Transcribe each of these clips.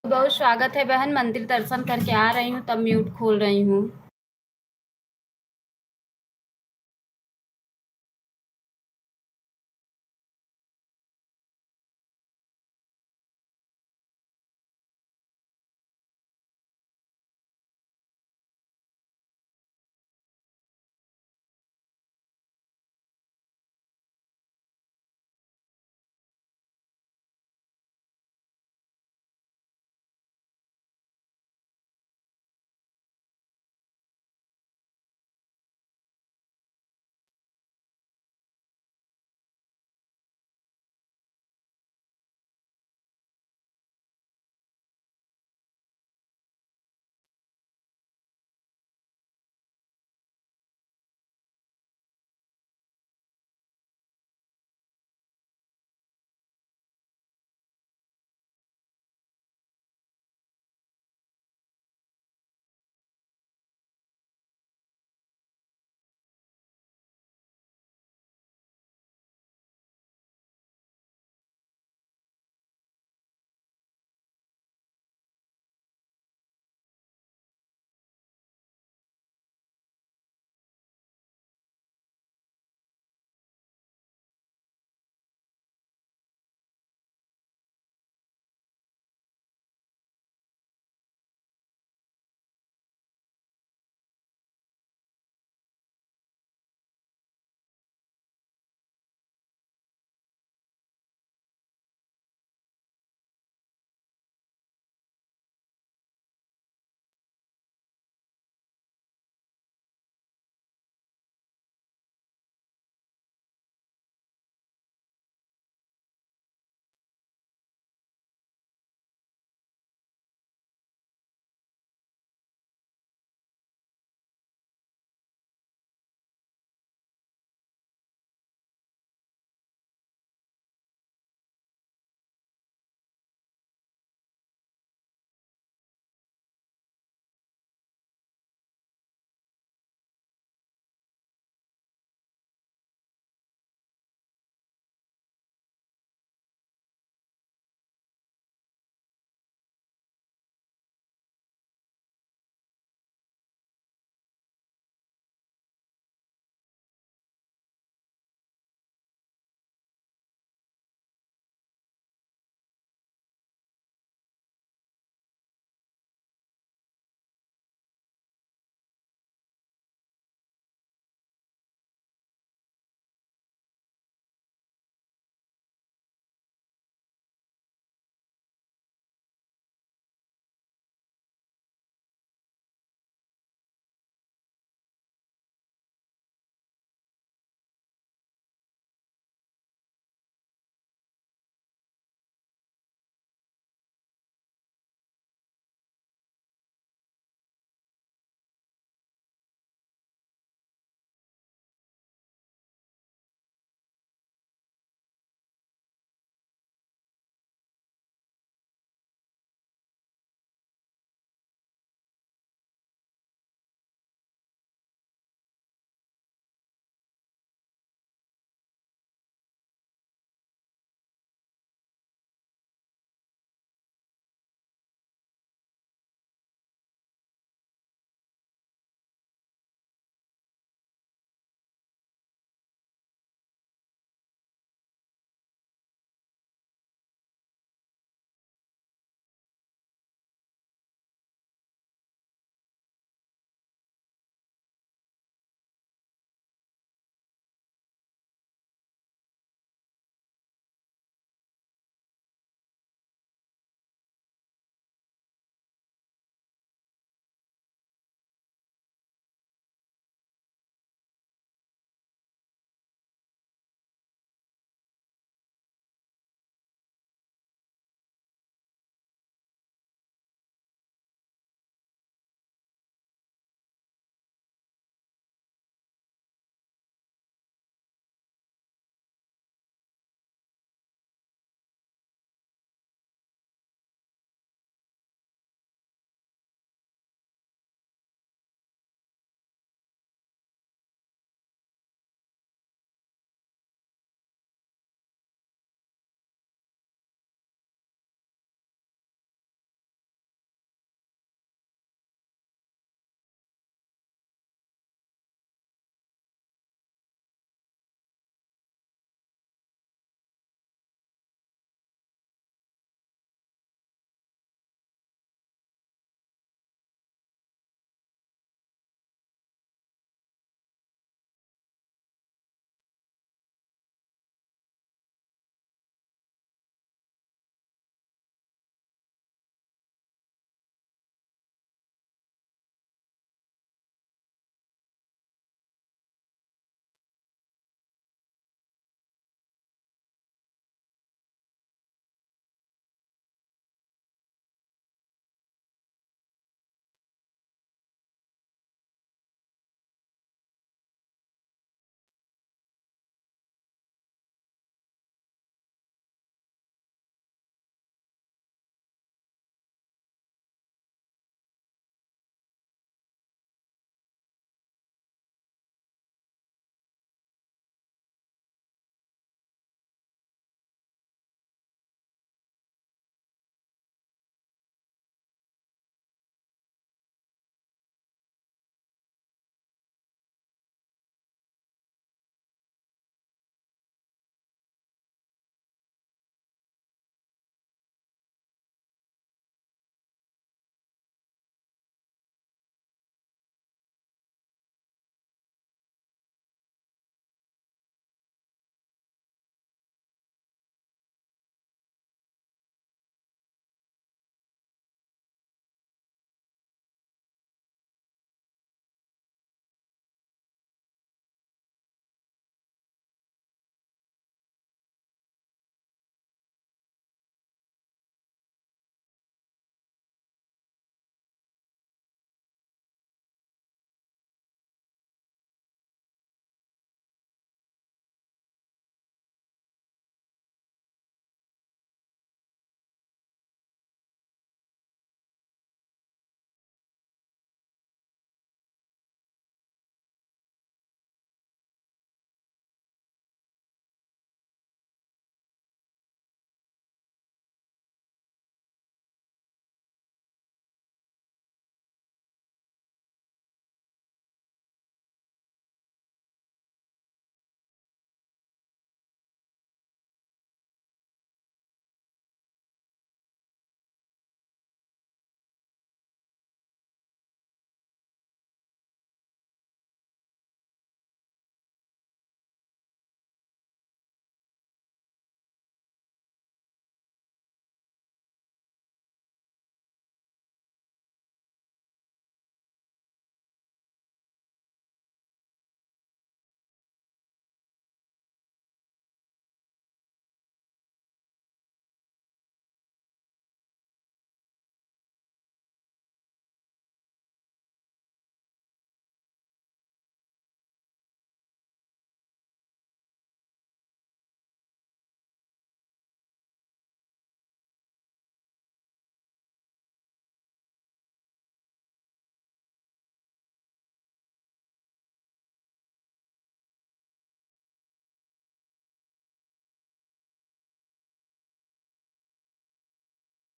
बहुत स्वागत है बहन। मंदिर दर्शन करके आ रही हूँ, तब म्यूट खोल रही हूँ।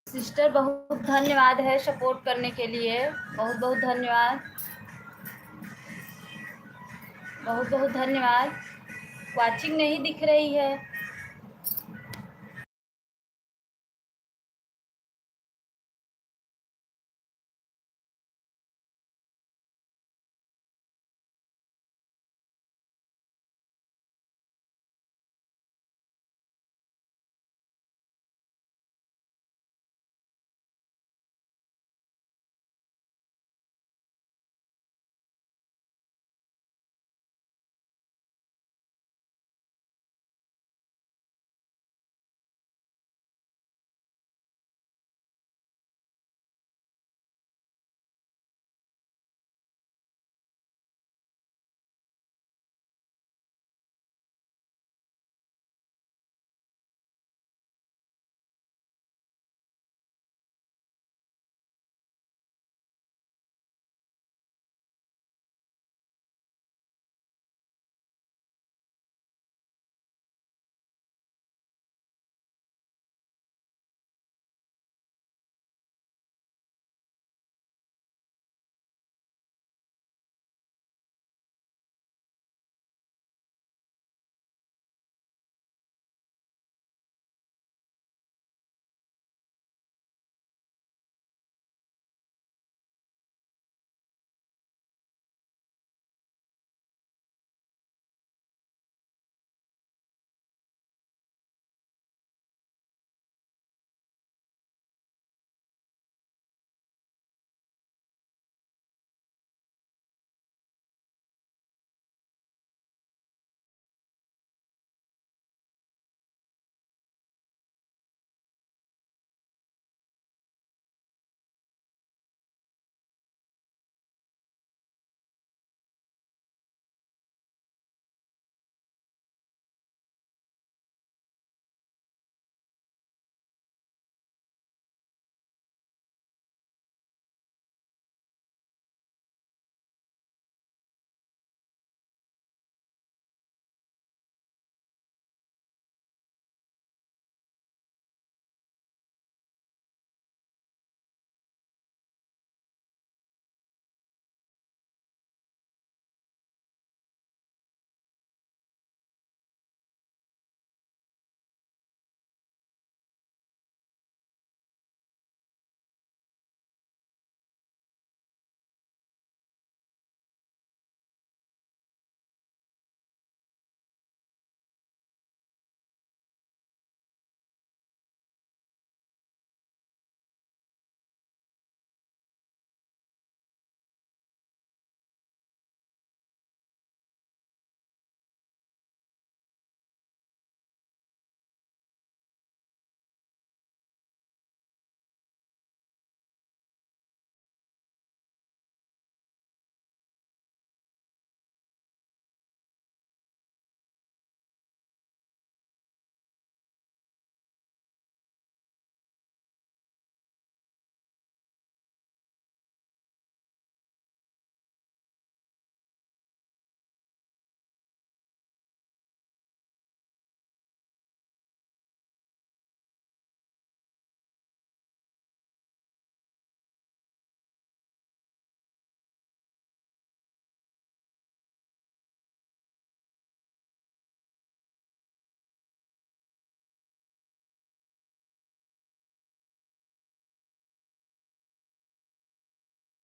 सिस्टर बहुत धन्यवाद है सपोर्ट करने के लिए, बहुत बहुत धन्यवाद, बहुत बहुत धन्यवाद। वाचिंग नहीं दिख रही है।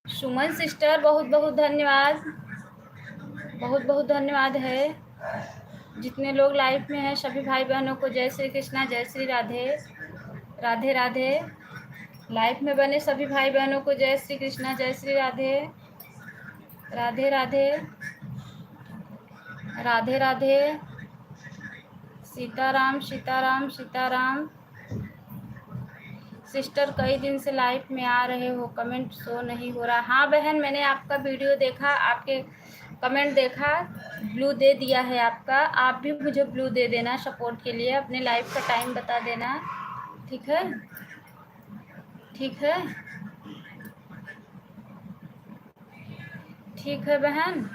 सुमन सिस्टर बहुत बहुत धन्यवाद, बहुत बहुत धन्यवाद है। जितने लोग लाइव में हैं सभी भाई बहनों को जय श्री कृष्णा, जय श्री राधे, राधे राधे। लाइव में बने सभी भाई बहनों को जय श्री कृष्णा, जय श्री राधे, राधे राधे, राधे राधे, सीताराम सीताराम सीताराम। सिस्टर कई दिन से लाइव में आ रहे हो, कमेंट शो नहीं हो रहा। हाँ बहन, मैंने आपका वीडियो देखा, आपके कमेंट देखा, ब्लू दे दिया है आपका। आप भी मुझे ब्लू दे देना सपोर्ट के लिए, अपने लाइव का टाइम बता देना, ठीक है? ठीक है, ठीक है बहन।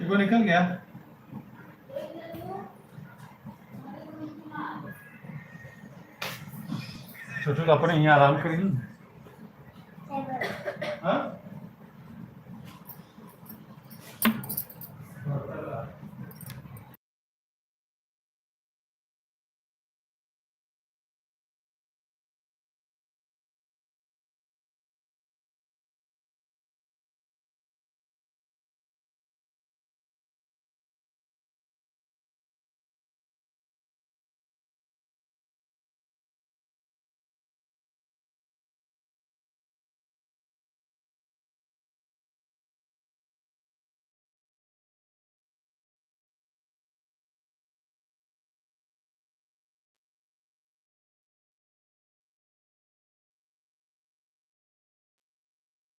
वो निकल गया। छोटू तो अपने यहाँ आराम करेंगे। हाँ?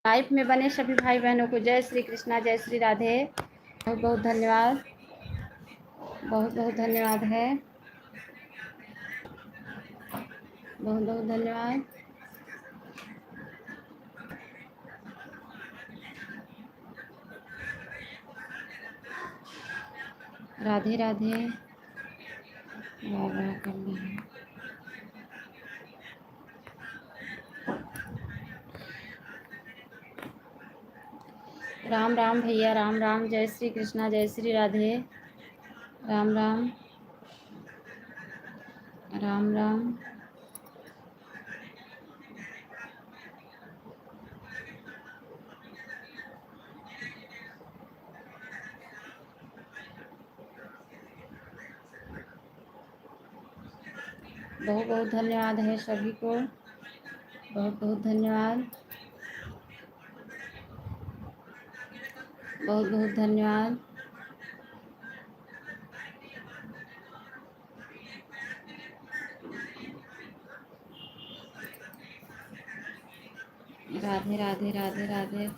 लाइफ में बने सभी भाई बहनों को जय श्री कृष्णा, जय श्री राधे। बहुत बहुत धन्यवाद, बहुत बहुत धन्यवाद है, बहुत बहुत धन्यवाद। राधे राधे। वाह वाह करना है। राम राम भैया, राम राम, जय श्री कृष्णा, जय श्री राधे। राम राम, राम राम। बहुत बहुत धन्यवाद है सभी को, बहुत बहुत धन्यवाद, बहुत बहुत धन्यवाद। राधे राधे राधे राधे।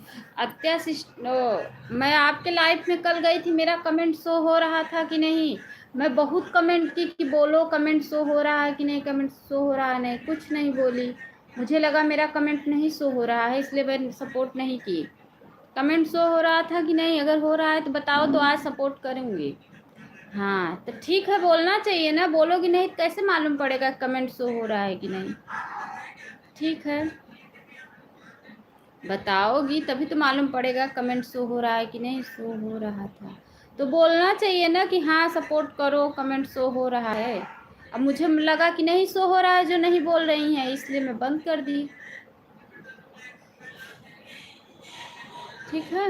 मैं आपके लाइफ में कल गई थी, मेरा कमेंट शो हो रहा था कि नहीं? मैं बहुत कमेंट की कि बोलो कमेंट शो हो रहा है कि नहीं, कमेंट शो हो रहा है नहीं, कुछ नहीं बोली। मुझे लगा मेरा कमेंट नहीं शो हो रहा है, इसलिए मैं सपोर्ट नहीं की। कमेंट शो हो रहा था कि नहीं? अगर हो रहा है तो बताओ, तो आज सपोर्ट करूँगी। हाँ तो ठीक है, बोलना चाहिए ना, बोलोगी नहीं तो कैसे मालूम पड़ेगा कमेंट शो हो रहा है कि नहीं? ठीक है, बताओगी तभी तो मालूम पड़ेगा कमेंट शो हो रहा है कि नहीं। शो हो रहा था तो बोलना चाहिए ना कि हाँ सपोर्ट करो, कमेंट शो हो रहा है। अब मुझे लगा कि नहीं शो हो रहा है, जो नहीं बोल रही हैं, इसलिए मैं बंद कर दी। ठीक है,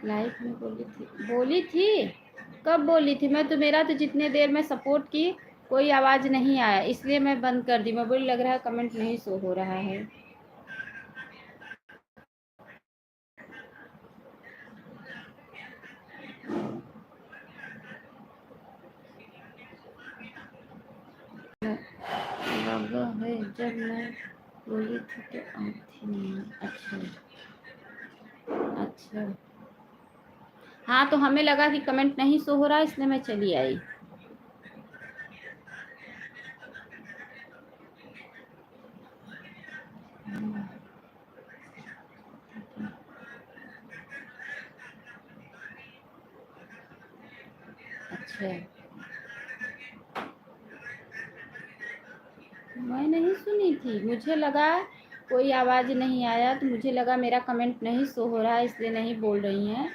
लाइफ में बोली थी, कब बोली थी? मैं तो मेरा तो जितने देर में सपोर्ट की कोई आवाज़ नहीं आया, इसलिए मैं बंद कर दी। मैं बोली लग रहा है कमेंट नहीं शो हो रहा है। लगा है जब मैं बोली थी तो आई थी नहीं। अच्छा अच्छा, हाँ तो हमें लगा कि कमेंट नहीं शो हो रहा है, इसलिए मैं चली आई। अच्छा, मैं नहीं सुनी थी, मुझे लगा कोई आवाज़ नहीं आया, तो मुझे लगा मेरा कमेंट नहीं शो हो रहा है, इसलिए नहीं बोल रही हैं,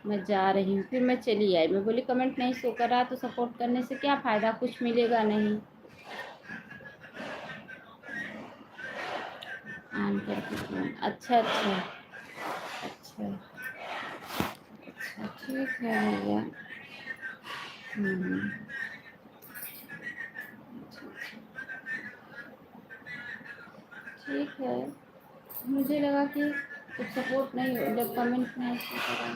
मैं जा रही हूँ। फिर मैं चली आई, मैं बोली कमेंट नहीं शो कर रहा तो सपोर्ट करने से क्या फ़ायदा, कुछ मिलेगा नहीं। ऑन करके फोन। अच्छा अच्छा अच्छा अच्छा, ठीक है भैया। हम्म, ठीक है, मुझे लगा कि कुछ सपोर्ट नहीं हो, जब कमेंट नहीं शो करा।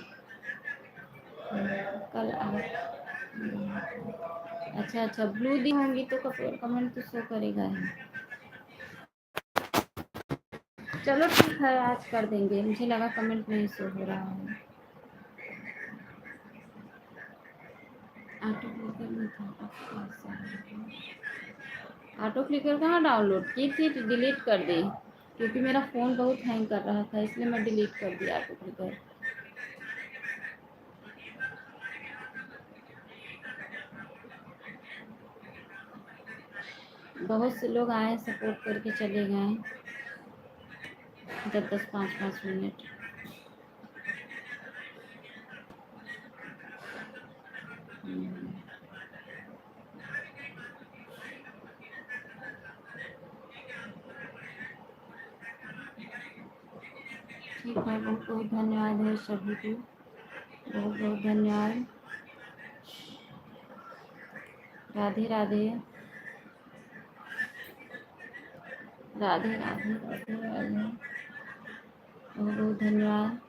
कल आ अच्छा अच्छा, ब्लू दी होंगी तो कमेंट तो शो करेगा ही। चलो ठीक है, आज कर देंगे, मुझे लगा कमेंट नहीं शो हो रहा है। ऑटो क्लिकर में था, ऑटो क्लिकर कहाँ डाउनलोड की थी तो डिलीट कर दी। क्योंकि मेरा फ़ोन बहुत हैंग कर रहा था, इसलिए मैं डिलीट कर दिया डुप्लीकेट। बहुत से लोग आए सपोर्ट करके चले गए 10-10 5-5 मिनट। ठीक है, बहुत बहुत धन्यवाद है सभी को, बहुत बहुत धन्यवाद। राधे राधे राधे राधे राधे राधे, बहुत बहुत धन्यवाद।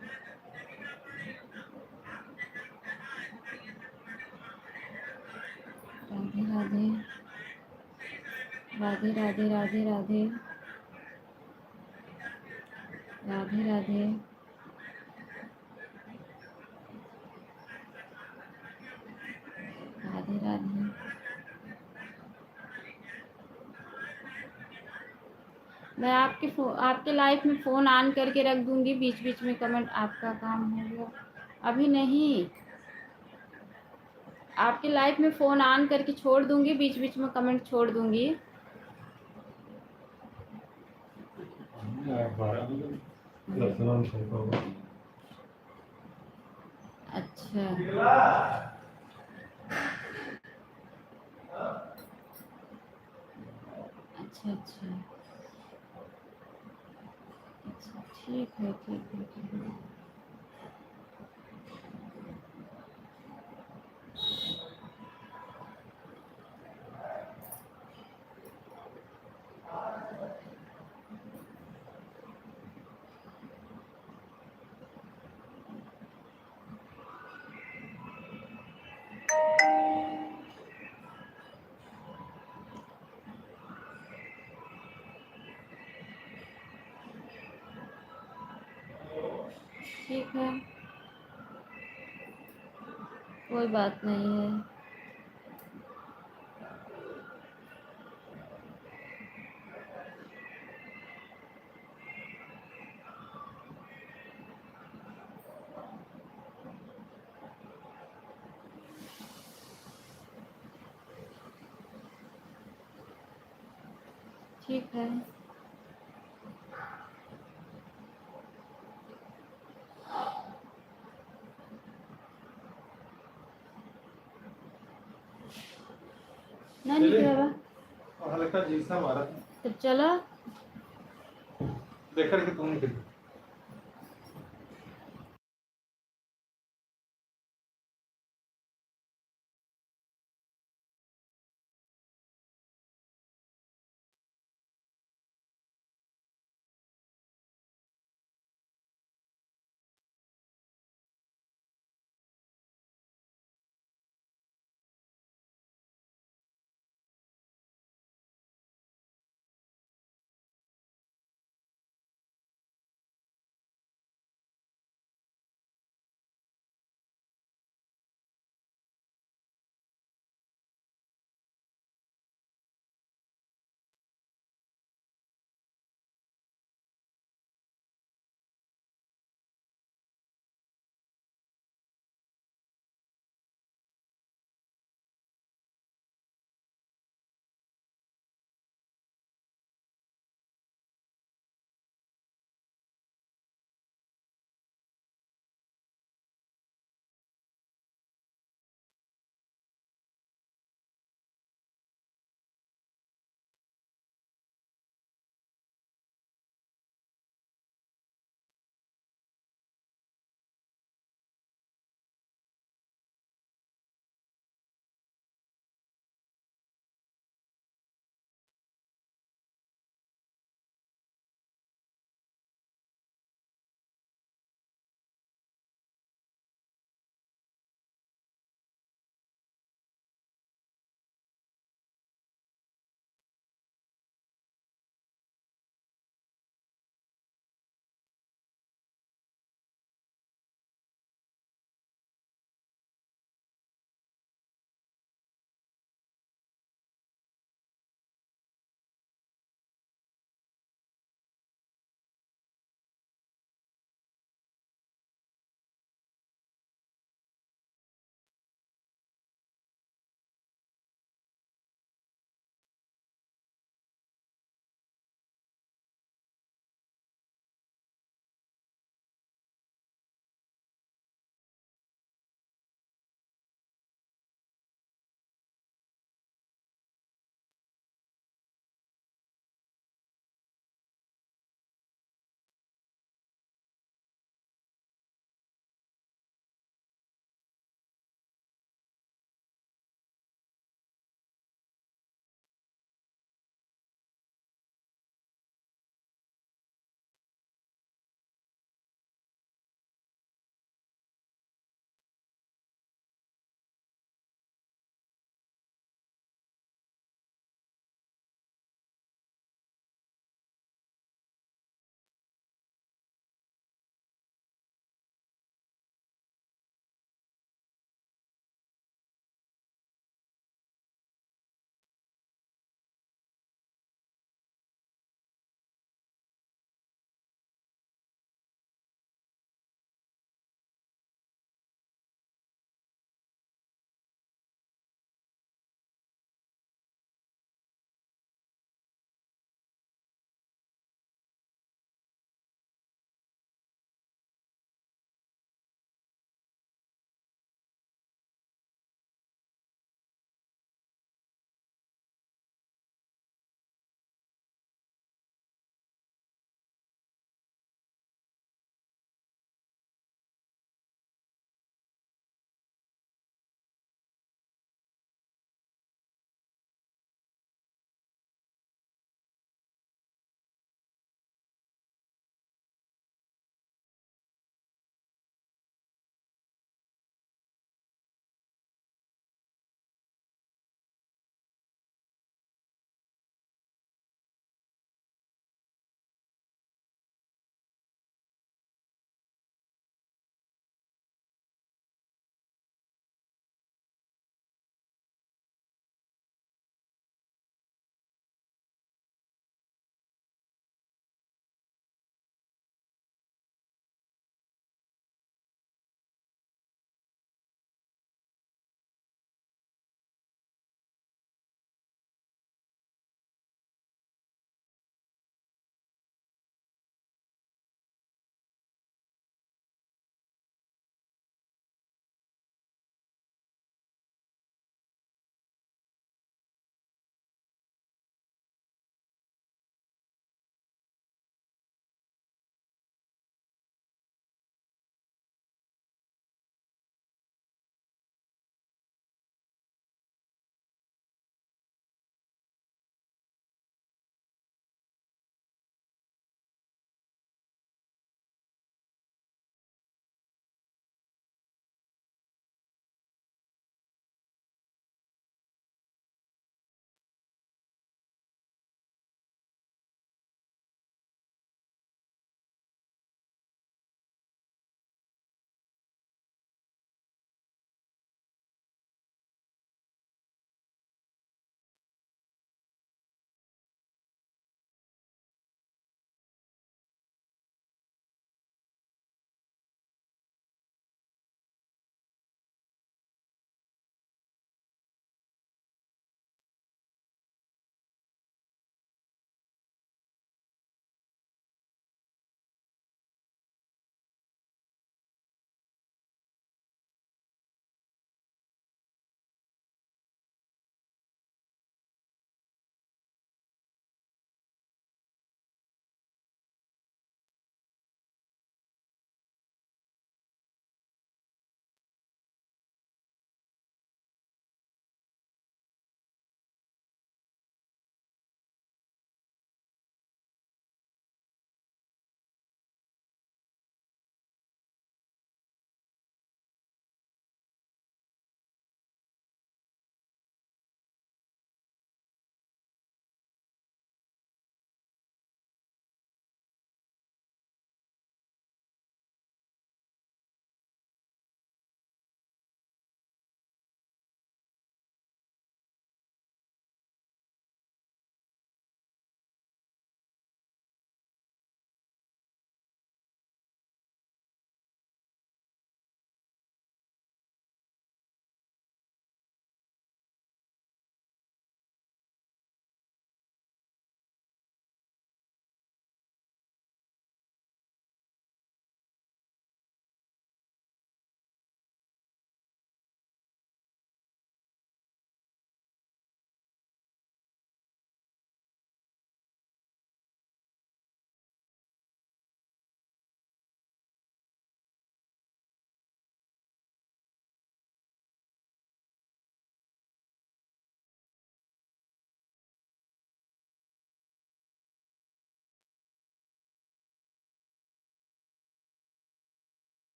राधे राधे राधे राधे राधे राधे राधे राधे राधे राधे। मैं आपके लाइफ में फ़ोन ऑन करके रख दूंगी, बीच बीच में कमेंट। आपका काम हो गया? अभी नहीं, आपके लाइफ में फ़ोन ऑन करके छोड़ दूंगी, बीच बीच में कमेंट छोड़ दूंगी। 12 अच्छा अच्छा अच्छा अच्छा, ठीक है ठीक है ठीक है। ठीक है, कोई बात नहीं है। ठीक है, नहीं निकला बा, हल्का जीसा मारा तब चलो। देख करके तुम निकल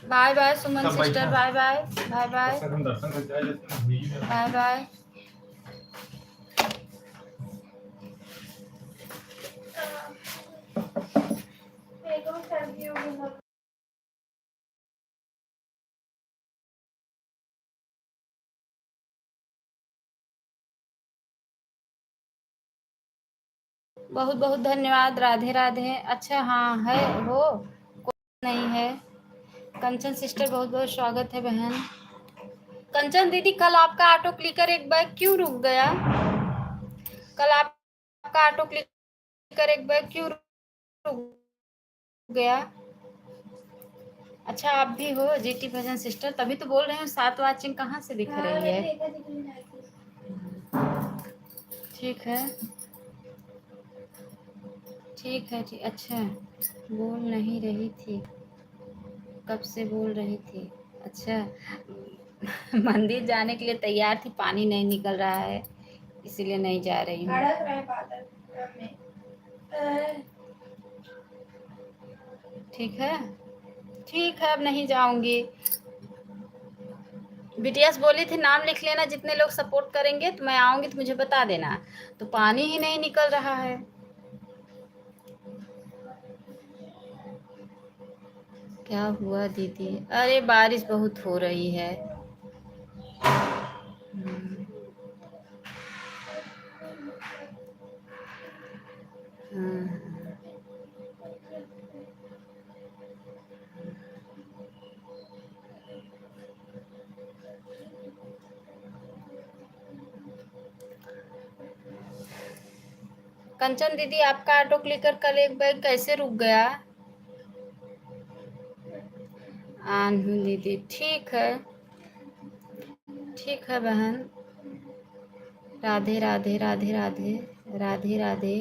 बाय बाय सुमन सब सिस्टर, बैठा। बाय बाय, बाय बाय, हम दर्शन करके आए लेकिन हुई ही नहीं। Bye bye. बहुत बहुत धन्यवाद, राधे राधे। अच्छा हाँ है हो, कोई नहीं है। कंचन सिस्टर बहुत बहुत स्वागत है बहन। कंचन दीदी कल आपका ऑटो क्लिकर एक बैग क्यों रुक गया? कल आपका ऑटो क्लिकर एक बैग क्यों रुक गया? अच्छा आप भी हो जीटी भजन सिस्टर, तभी तो बोल रहे हैं 7 वाचिंग कहाँ से दिख रही है। ठीक है ठीक है ठीक। अच्छा बोल नहीं रही थी, कब से बोल रही थी? अच्छा मंदिर जाने के लिए तैयार थी, पानी नहीं निकल रहा है इसीलिए नहीं जा रही हूँ। ठीक है ठीक है, अब नहीं जाऊंगी। बीटीएस बोली थी नाम लिख लेना, जितने लोग सपोर्ट करेंगे तो मैं आऊंगी तो मुझे बता देना। तो पानी ही नहीं निकल रहा है। क्या हुआ दीदी? अरे बारिश बहुत हो रही है। हाँ। कंचन दीदी आपका ऑटो क्लिकर कल एक बैग कैसे रुक गया? आनू दीदी ठीक है बहन। राधे राधे राधे राधे राधे राधे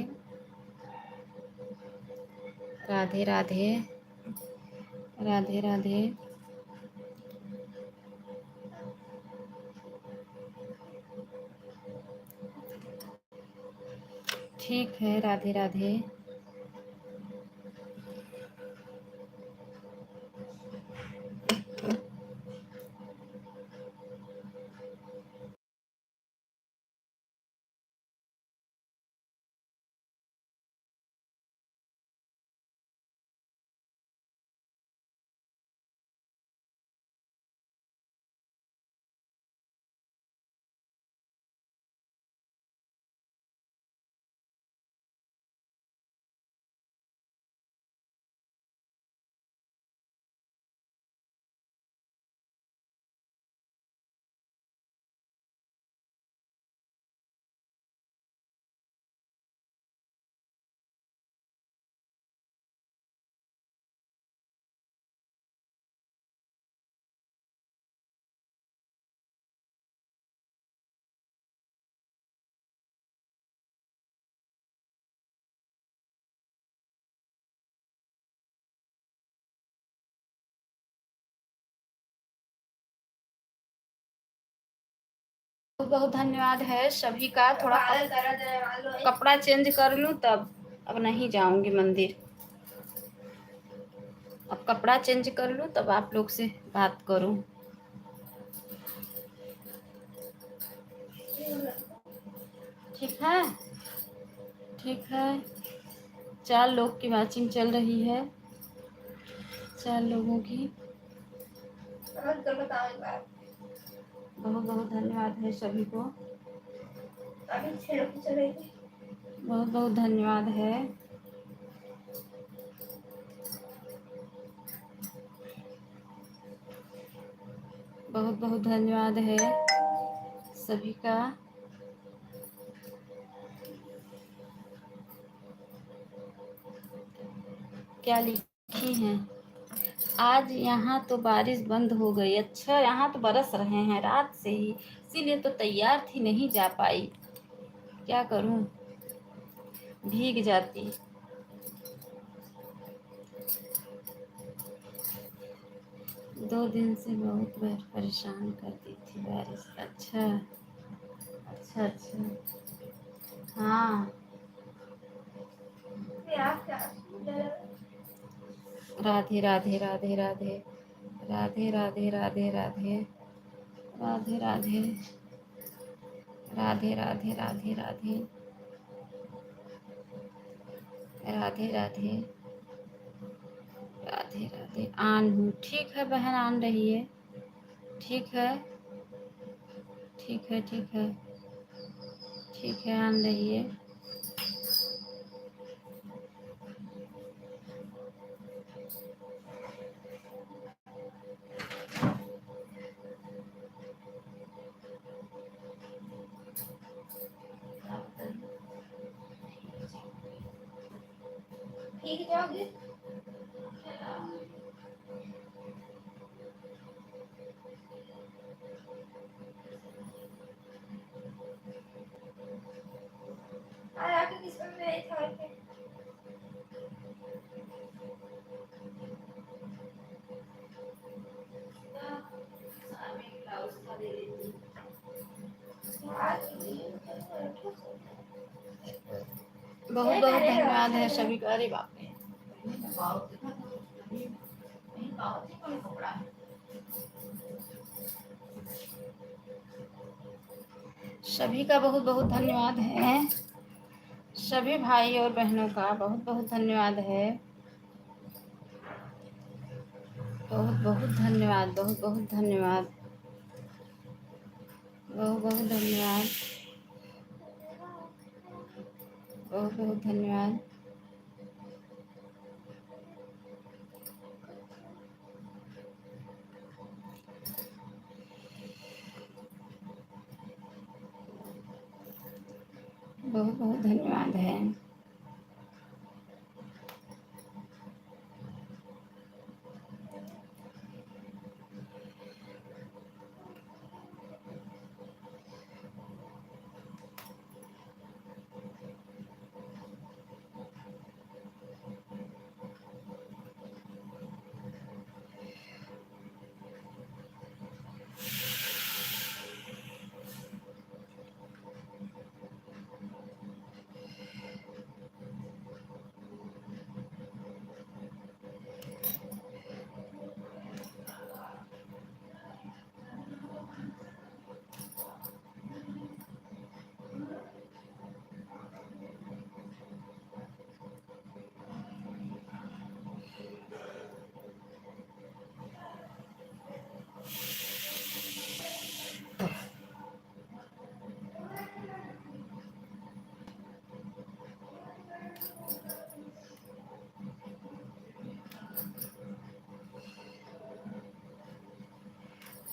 राधे राधे राधे राधे। ठीक है राधे राधे। बहुत बहुत धन्यवाद है सभी का। थोड़ा कपड़ा चेंज कर लूँ तब, अब नहीं जाऊंगी मंदिर। अब कपड़ा चेंज कर लूँ तब आप लोग से बात करूँ। ठीक है ठीक है। 4 लोग की मैचिंग चल रही है, 4 लोगों की। बहुत बहुत धन्यवाद है सभी को, बहुत बहुत धन्यवाद है। बहुत बहुत धन्यवाद है सभी का। क्या लिखी हैं? आज यहाँ तो बारिश बंद हो गई। अच्छा यहाँ तो बरस रहे हैं रात से ही, इसीलिए तो तैयार थी, नहीं जा पाई। क्या करूँ, भीग जाती। दो दिन से बहुत परेशान करती थी बारिश। अच्छा अच्छा अच्छा। हाँ राधे राधे राधे राधे राधे राधे राधे राधे राधे राधे राधे राधे राधे राधे राधे राधे राधे राधे। आन हूँ, ठीक है बहन, आन रही है। ठीक है ठीक है ठीक है ठीक है, आन रही है। ठीक जाओगे? आके किस में गए थे? बहुत बहुत धन्यवाद है सभी का। अरे बाप रे, सभी का बहुत बहुत धन्यवाद है। सभी भाई और बहनों का बहुत बहुत धन्यवाद है। बहुत बहुत धन्यवाद, बहुत बहुत धन्यवाद, बहुत बहुत धन्यवाद, बहुत बहुत धन्यवाद। बहुत बहुत धन्यवाद है।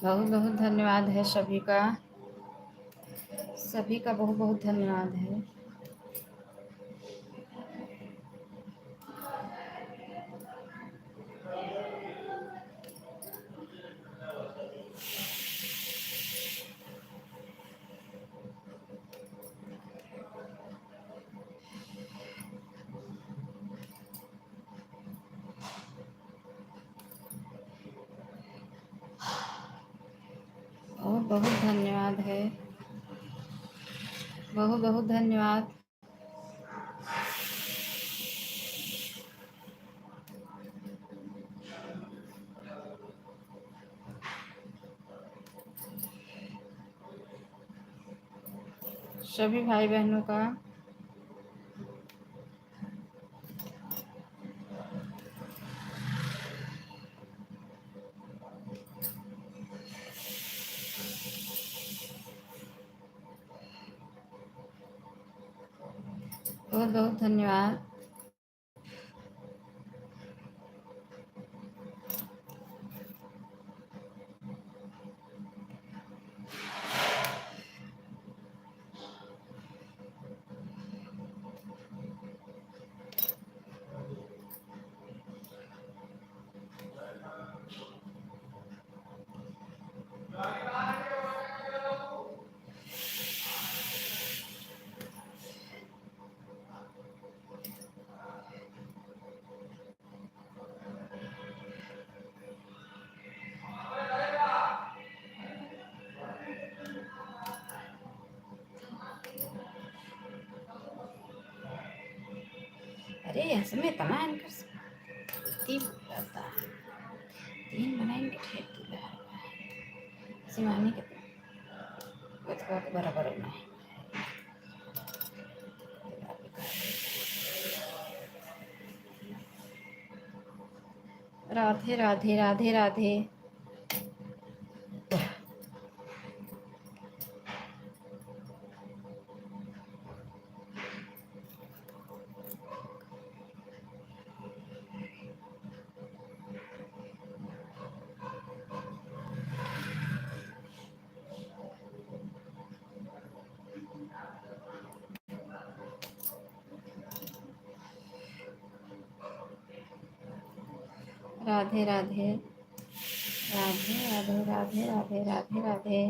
बहुत बहुत धन्यवाद है सभी का। सभी का बहुत बहुत धन्यवाद है। बहुत बहुत धन्यवाद है। बहुत बहुत धन्यवाद। सभी भाई बहनों का बहुत बहुत धन्यवाद। अरे ऐसे में तमाम कर सकती रहता है। तीन बनाएंगे फिर दूल्हा सिमानी के बचवा के बराबर नहीं। राधे राधे राधे राधे। राधे राधे राधे राधे राधे राधे राधे राधे।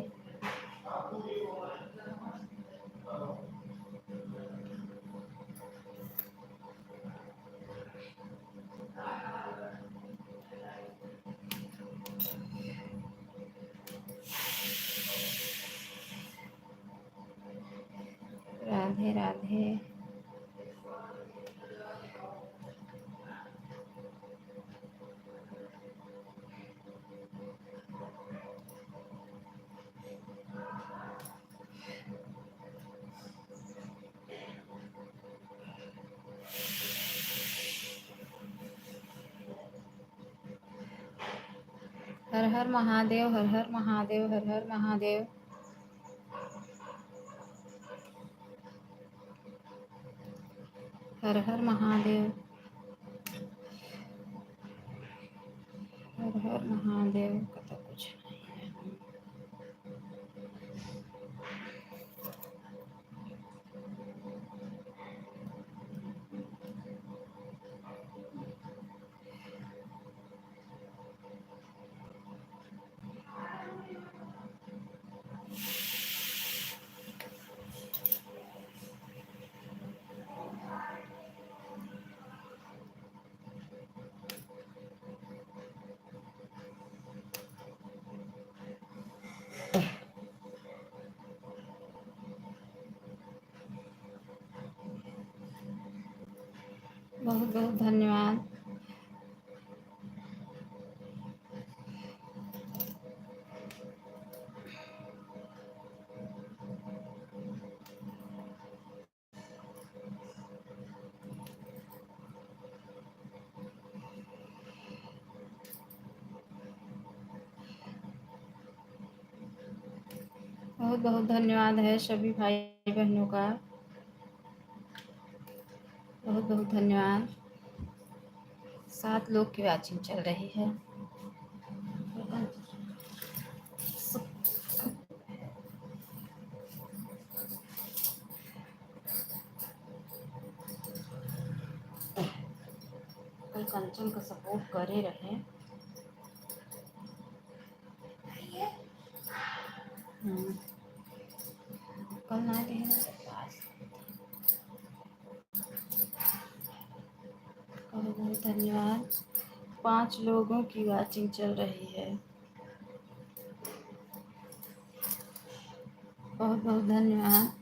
राधे राधे। हर हर महादेव हर हर महादेव हर हर महादेव। हर हर महादेव हर हर महादेव कथा कुछ नहीं है। बहुत बहुत धन्यवाद। बहुत बहुत धन्यवाद है सभी भाई बहनों का। बहुत बहुत धन्यवाद। 7 लोग की वाचिंग चल रही है। कल कंचन का सपोर्ट करे रहे। कल ना बहुत बहुत धन्यवाद। 5 लोगों की वाचिंग चल रही है। बहुत बहुत धन्यवाद।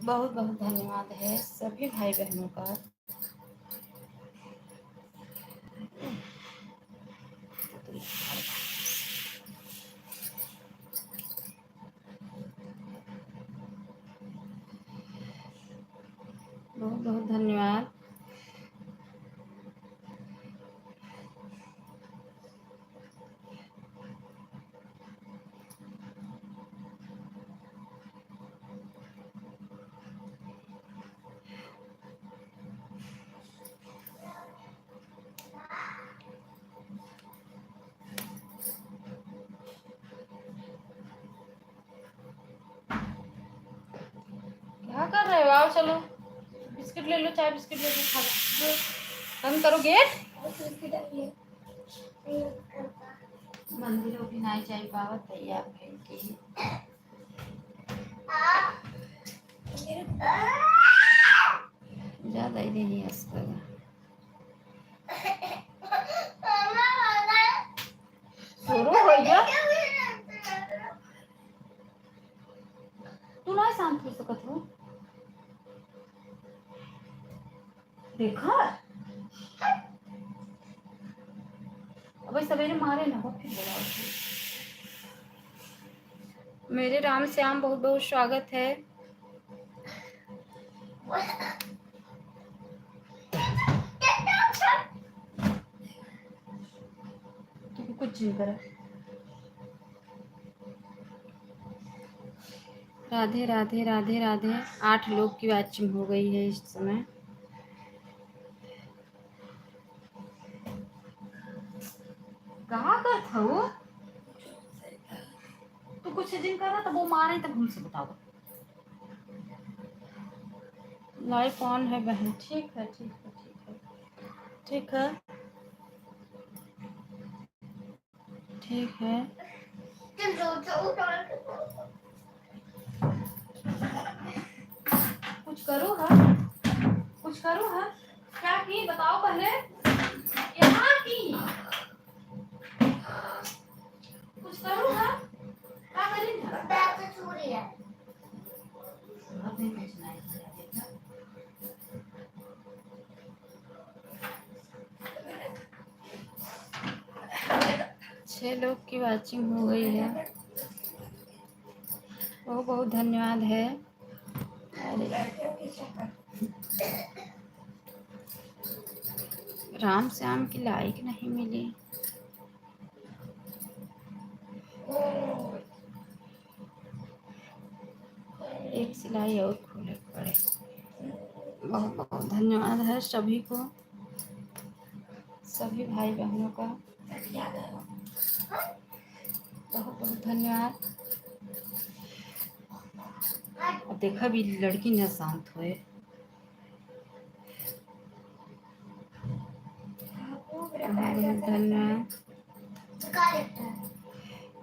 बहुत बहुत धन्यवाद है सभी भाई बहनों का। बहुत बहुत धन्यवाद। क्या कर रहे हो? आओ चलो बिस्किट ले लो, चाय बिस्किट ले लो, खा लो। बंद करो गेट। मंदिरों की नाई चाय पावत तैयार भइल की ज्यादा ही नहीं हंसता शुरू हो गया। देखा अब सवेरे मारे ना हो फिर बोला मेरे राम श्याम बहुत बहुत स्वागत है। कुछ नहीं करा। राधे राधे राधे राधे। 8 लोग की वॉचिंग हो गई है इस समय। कहाँ कर था वो? तू कुछ दिन कर रहा था वो मारे तब हमसे बताओ। लाइफ ऑन है बहन। ठीक है ठीक है ठीक है ठीक है ठीक है। कुछ करो है कुछ करो है क्या की बताओ पहले। यहाँ की कुछ करो है क्या करेंगे। बैग तो चोरी है। नहीं बेचना है। 6 लोग की वॉचिंग हो गई है। बहुत बहुत धन्यवाद है। राम श्याम की लाइक नहीं मिली। एक सिलाई और खोले पड़े। बहुत बहुत धन्यवाद है सभी को, सभी भाई बहनों का बहुत बहुत धन्यवाद। अब देखा भी लड़की न शांत हुए। धन्यवाद।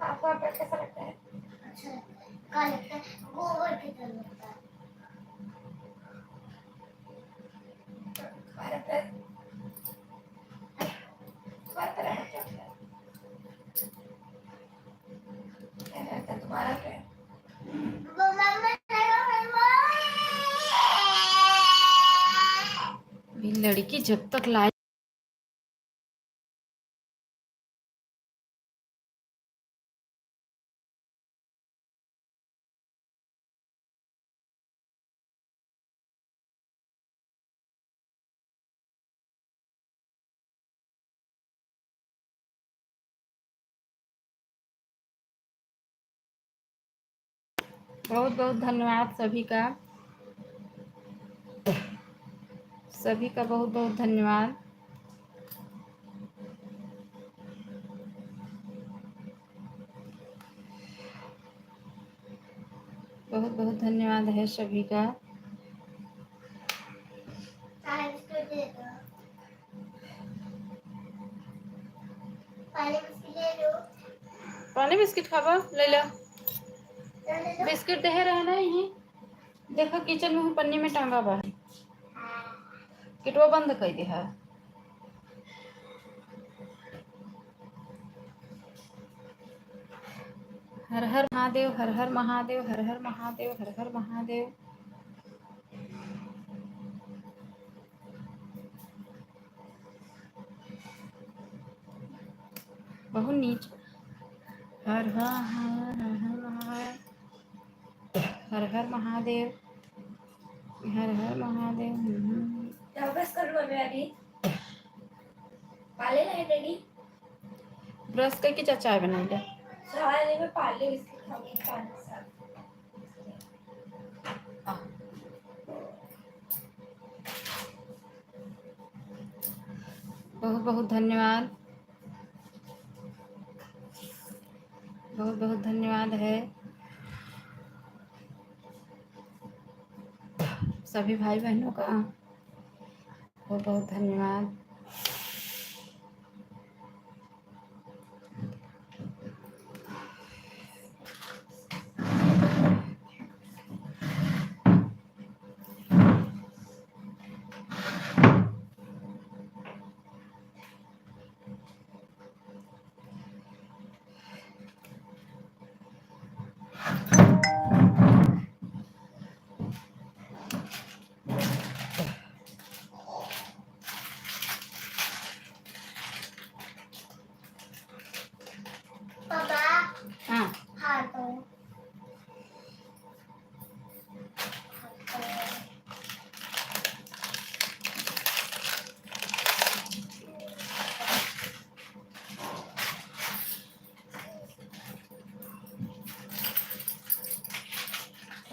आपको कैसा लगता है? अच्छा लगता है। गोबर की तरह लगता है। लड़की जब तक लाइफ बहुत बहुत धन्यवाद सभी का, सभी का बहुत बहुत धन्यवाद। बहुत बहुत धन्यवाद है सभी का। पानी बिस्किट खाबा ले लो। बिस्किट दे रहे ना यही देखो किचन में पन्नी में टांगा बा किटवा बंद कर दे है। हर हर महादेव हर हर महादेव हर हर महादेव हर हर महादेव। बहुत नीच। हर हर हर हर महादेव हर हर महादेव। ब्रश कर लो अभी पाले नहीं डैडी। ब्रश करके चाय बना ले। चाय में पाले बिस्किट खाऊंगी पानी के साथ। बहुत बहुत धन्यवाद, बहुत बहुत धन्यवाद है सभी भाई बहनों का। बहुत बहुत धन्यवाद।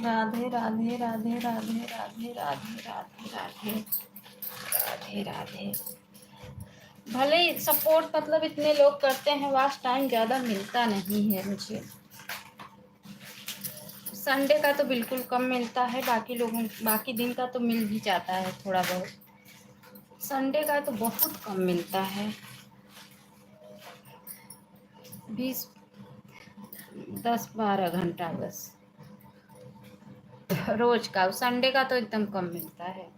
राधे राधे राधे राधे राधे राधे राधे राधे राधे राधे। भले ही सपोर्ट मतलब इतने लोग करते हैं, वास्ट टाइम ज़्यादा मिलता नहीं है मुझे। संडे का तो बिल्कुल कम मिलता है, बाकी दिन का तो मिल भी जाता है थोड़ा बहुत। संडे का तो बहुत कम मिलता है, 10-12 घंटा बस रोज का। संडे का तो एकदम कम मिलता है।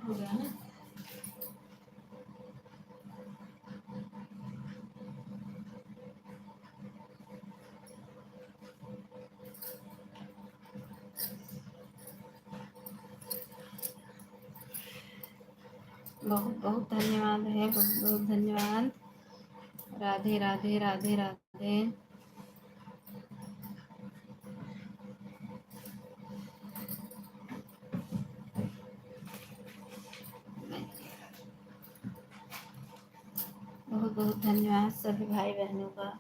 हो गया ना। बहुत बहुत धन्यवाद है, बहुत बहुत धन्यवाद। राधे राधे राधे राधे। बहुत बहुत धन्यवाद सभी भाई बहनों का।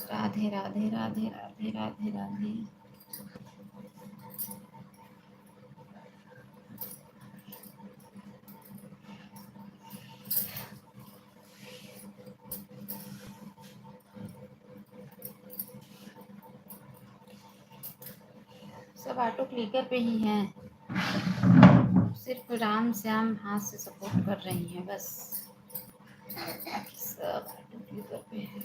राधे राधे राधे राधे राधे राधे। सब ऑटो क्लिकर पे ही हैं, सिर्फ राम श्याम हाथ से सपोर्ट कर रही हैं बस, सब ऑटो क्लिकर पे हैं।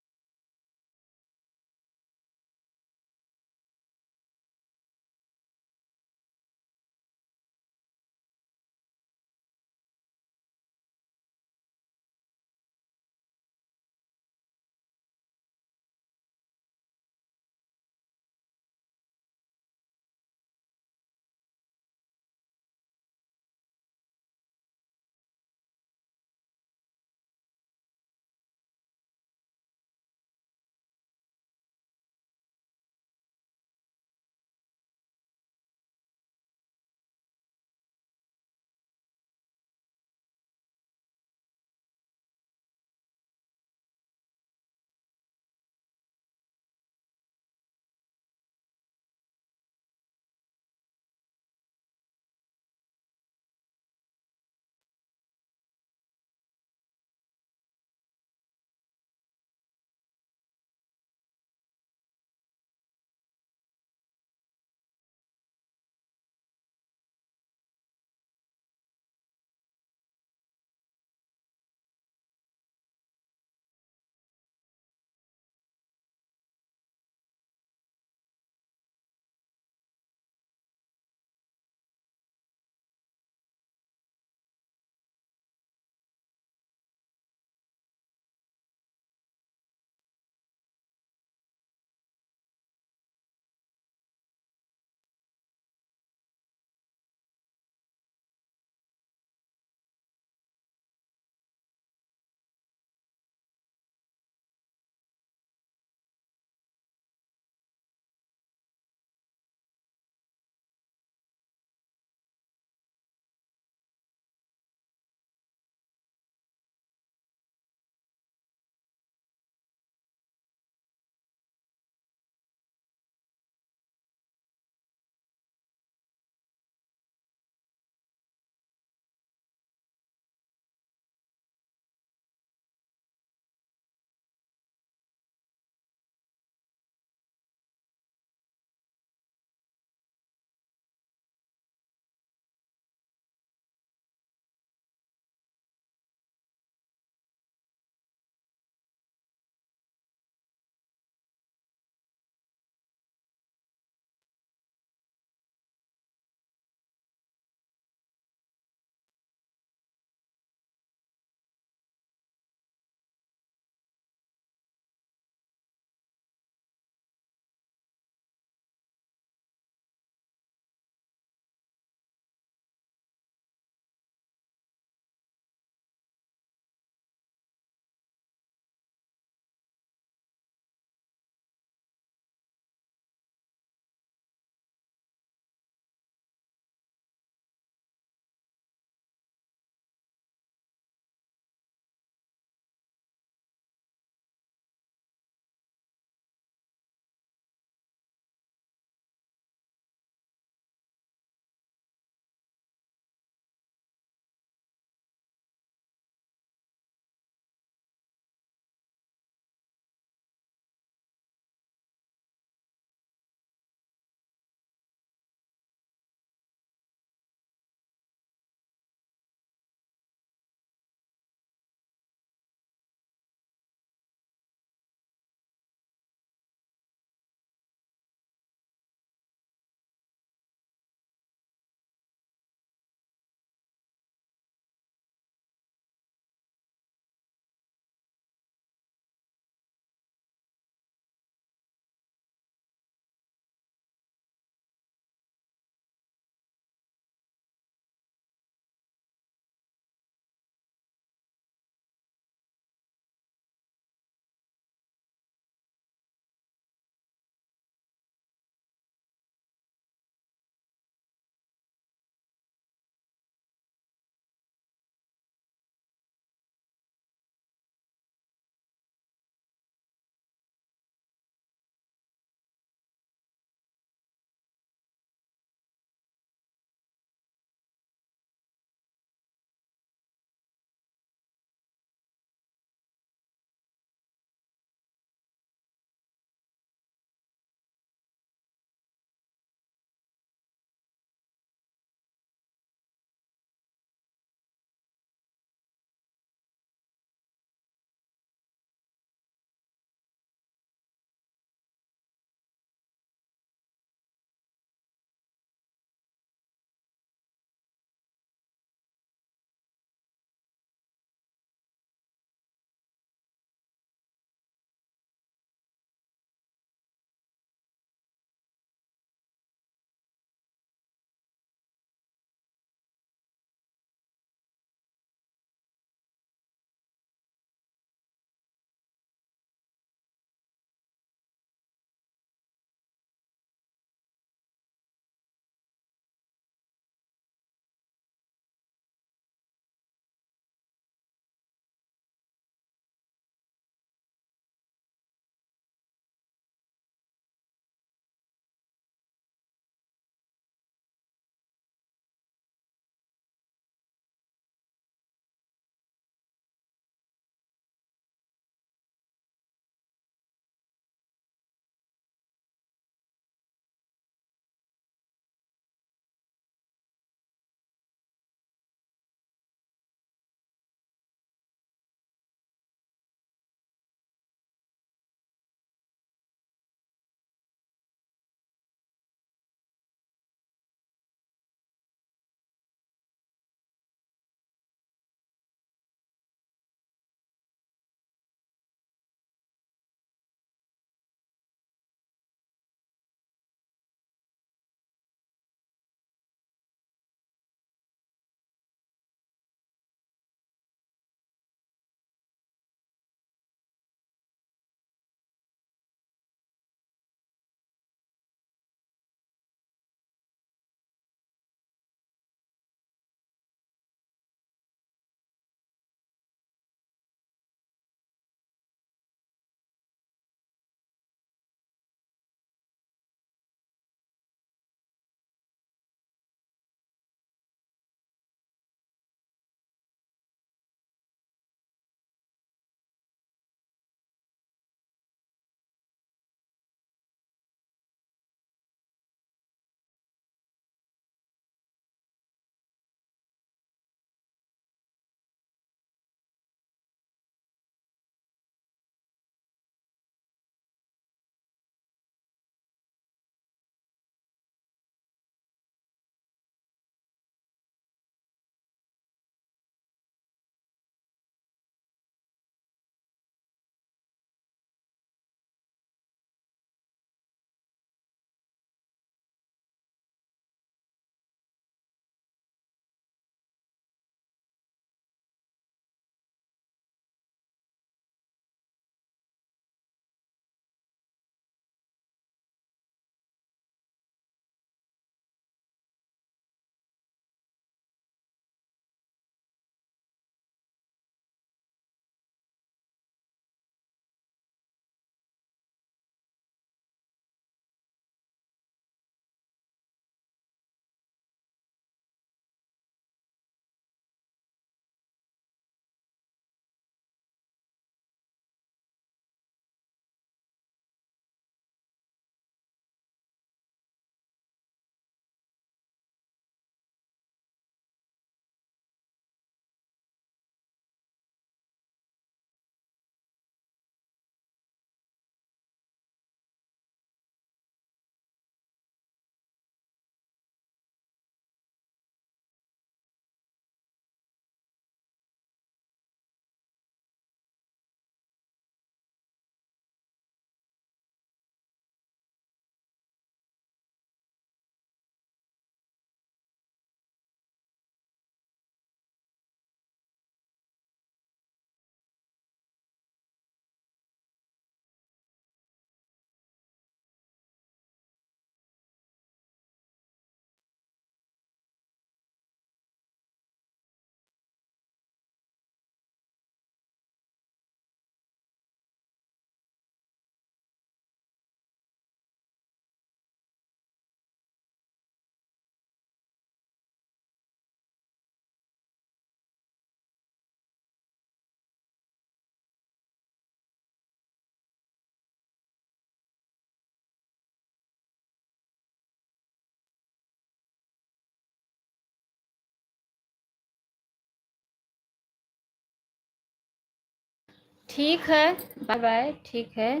ठीक है, बाय बाय। ठीक है,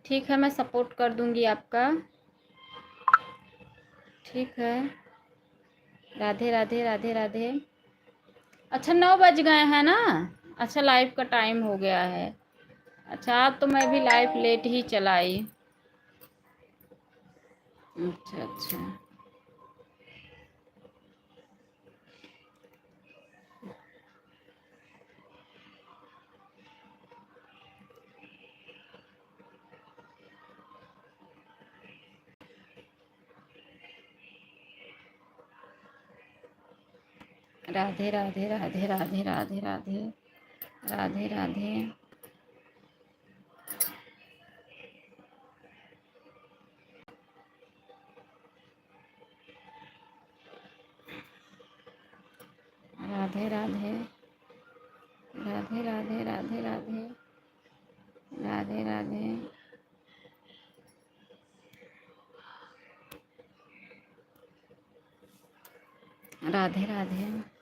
ठीक है, मैं सपोर्ट कर दूंगी आपका। ठीक है, राधे राधे राधे राधे। अच्छा 9 बज गए हैं ना। अच्छा लाइव का टाइम हो गया है। अच्छा आज तो मैं भी लाइव लेट ही चलाई। अच्छा अच्छा, राधे राधे राधे राधे राधे राधे राधे राधे। राधे राधे राधे राधे राधे राधे राधे राधे। राधे राधे।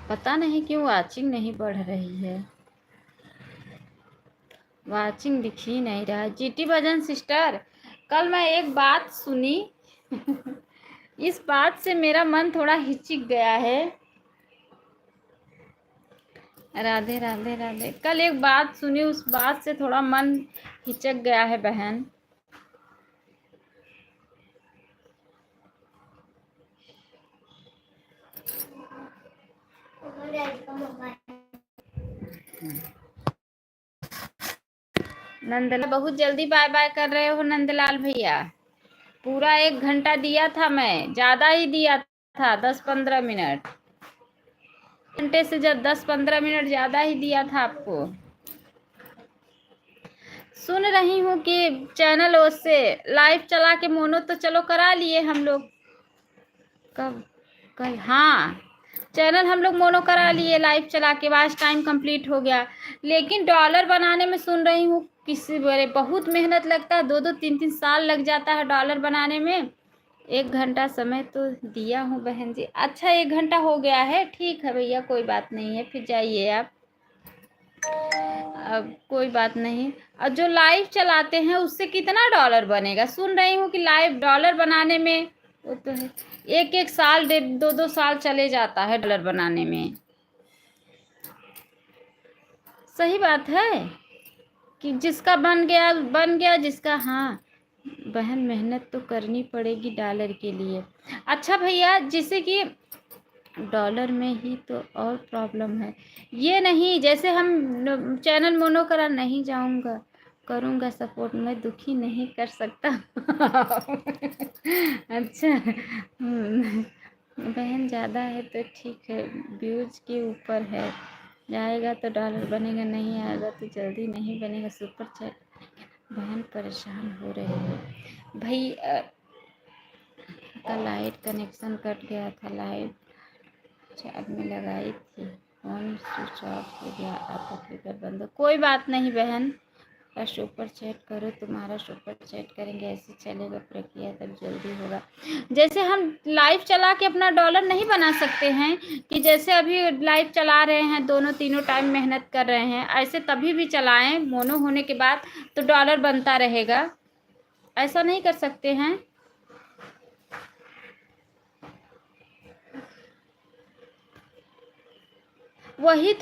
पता नहीं क्यों वाचिंग नहीं बढ़ रही है। वाचिंग दिख ही नहीं रहा। जीटी भजन सिस्टर, कल मैं एक बात सुनी इस बात से मेरा मन थोड़ा हिचक गया है। राधे राधे राधे। कल एक बात सुनी, उस बात से थोड़ा मन हिचक गया है बहन। नंदलाल बहुत जल्दी बाय बाय कर रहे हो नंदलाल भैया। पूरा 1 घंटा दिया था, मैं ज़्यादा ही दिया था, 10-15 मिनट। घंटे से जब 10-15 मिनट ज़्यादा ही दिया था आपको। सुन रही हूँ कि चैनल से लाइव चला के मोनो तो चलो करा लिए हम लोग। कब? कल? हाँ, चैनल हम लोग मोनो करा लिए लाइव चला के, वॉच टाइम कंप्लीट हो गया। लेकिन डॉलर बनाने में सुन रही हूँ किसी बड़े बहुत मेहनत लगता है, 2-2 3-3 साल लग जाता है डॉलर बनाने में। 1 घंटा समय तो दिया हूँ बहन जी। अच्छा 1 घंटा हो गया है, ठीक है भैया, कोई बात नहीं है, फिर जाइए आप। अब कोई बात नहीं। और जो लाइव चलाते हैं उससे कितना डॉलर बनेगा? सुन रही हूँ कि लाइव डॉलर बनाने में वो तो है 1-1 साल 2-2 साल चले जाता है डॉलर बनाने में। सही बात है कि जिसका बन गया जिसका। हाँ बहन, मेहनत तो करनी पड़ेगी डॉलर के लिए। अच्छा भैया, जैसे कि डॉलर में ही तो और प्रॉब्लम है। ये नहीं जैसे हम चैनल मोनो करा नहीं जाऊंगा, करूंगा सपोर्ट, मैं दुखी नहीं कर सकता अच्छा बहन ज़्यादा है तो ठीक है, व्यूज के ऊपर है। जाएगा तो डॉलर बनेगा, नहीं आएगा तो जल्दी नहीं बनेगा सुपर चैट। बहन परेशान हो रही है भाई। का लाइट कनेक्शन कट गया था, लाइट चार्ज में लगाई थी, फोन स्विच ऑफ हो गया, आपका फिकर बंद। कोई बात नहीं बहन, का सुपर चैट करो, तुम्हारा सुपर चैट करेंगे, ऐसे चलेगा प्रक्रिया, तब जल्दी होगा। जैसे हम लाइव चला के अपना डॉलर नहीं बना सकते हैं, कि जैसे अभी लाइव चला रहे हैं, दोनों तीनों टाइम मेहनत कर रहे हैं, ऐसे तभी भी चलाएं मोनो होने के बाद, तो डॉलर बनता रहेगा। ऐसा नहीं कर सकते हैं? वही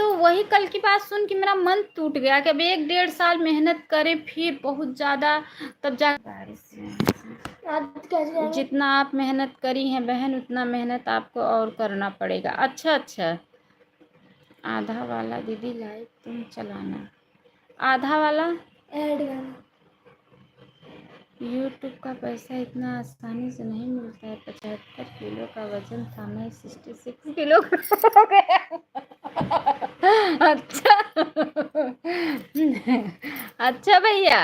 कल की बात सुन के मेरा मन टूट गया कि अब 1-1.5 साल मेहनत करें, फिर बहुत ज़्यादा, तब जा जितना आप मेहनत करी हैं बहन, उतना मेहनत आपको और करना पड़ेगा। अच्छा अच्छा, आधा वाला दीदी लाइव तुम चलाना, आधा वाला ऐड वाला। यूट्यूब का पैसा इतना आसानी से नहीं मिलता है। 75 किलो का वजन था, मैं 66 किलो हो गया। अच्छा अच्छा भैया,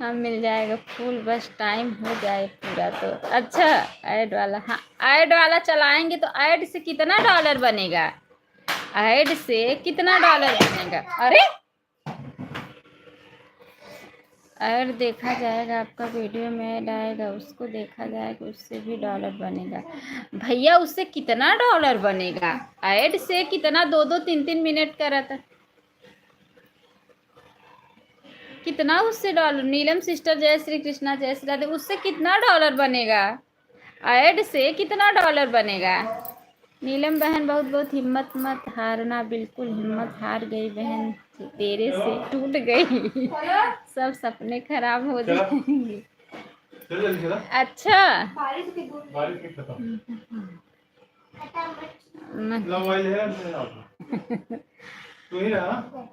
हाँ मिल जाएगा फुल, बस टाइम हो जाए पूरा तो। अच्छा ऐड वाला, हाँ ऐड वाला चलाएंगे तो ऐड से कितना डॉलर बनेगा? ऐड से कितना डॉलर बनेगा? अरे ऐड देखा जाएगा, आपका वीडियो में ऐड आएगा, उसको देखा जाएगा, उससे भी डॉलर बनेगा। भैया उससे कितना डॉलर बनेगा? ऐड से कितना 2-2 3-3 मिनट का रहता, कितना उससे डॉलर? नीलम सिस्टर जय श्री कृष्णा, जय श्री राधे, उससे कितना डॉलर बनेगा? ऐड से कितना डॉलर बनेगा? नीलम बहन बहुत बहुत हिम्मत मत हारना, बिल्कुल हिम्मत हार गई बहन, तेरे से टूट गई सब सपने खराब हो जाएंगे। अच्छा बारिश की खत्म मोबाइल है तू ही रहा।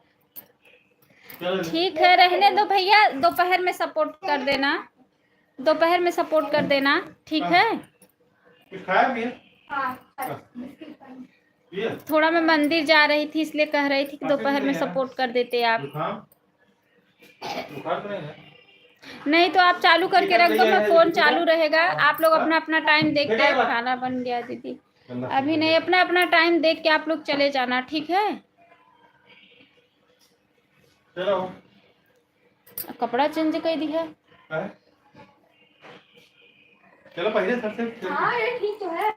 ठीक है रहने दो भैया, दोपहर में सपोर्ट कर देना, दोपहर में सपोर्ट कर देना, ठीक है? कुछ खाया भी है? थोड़ा मैं मंदिर जा रही थी, इसलिए कह रही थी कि दोपहर में सपोर्ट कर देते आप। बुखार तो नहीं है? नहीं तो आप चालू करके रख दो, मैं फोन चालू रहेगा, आप लोग अपना अपना टाइम देख के। खाना बन गया दीदी, अभी नहीं, अपना अपना टाइम देख के आप लोग चले जाना, ठीक है? चलो कपड़ा चेंज कर दी है। चलो पहले सबसे, हाँ ये ठीक तो है।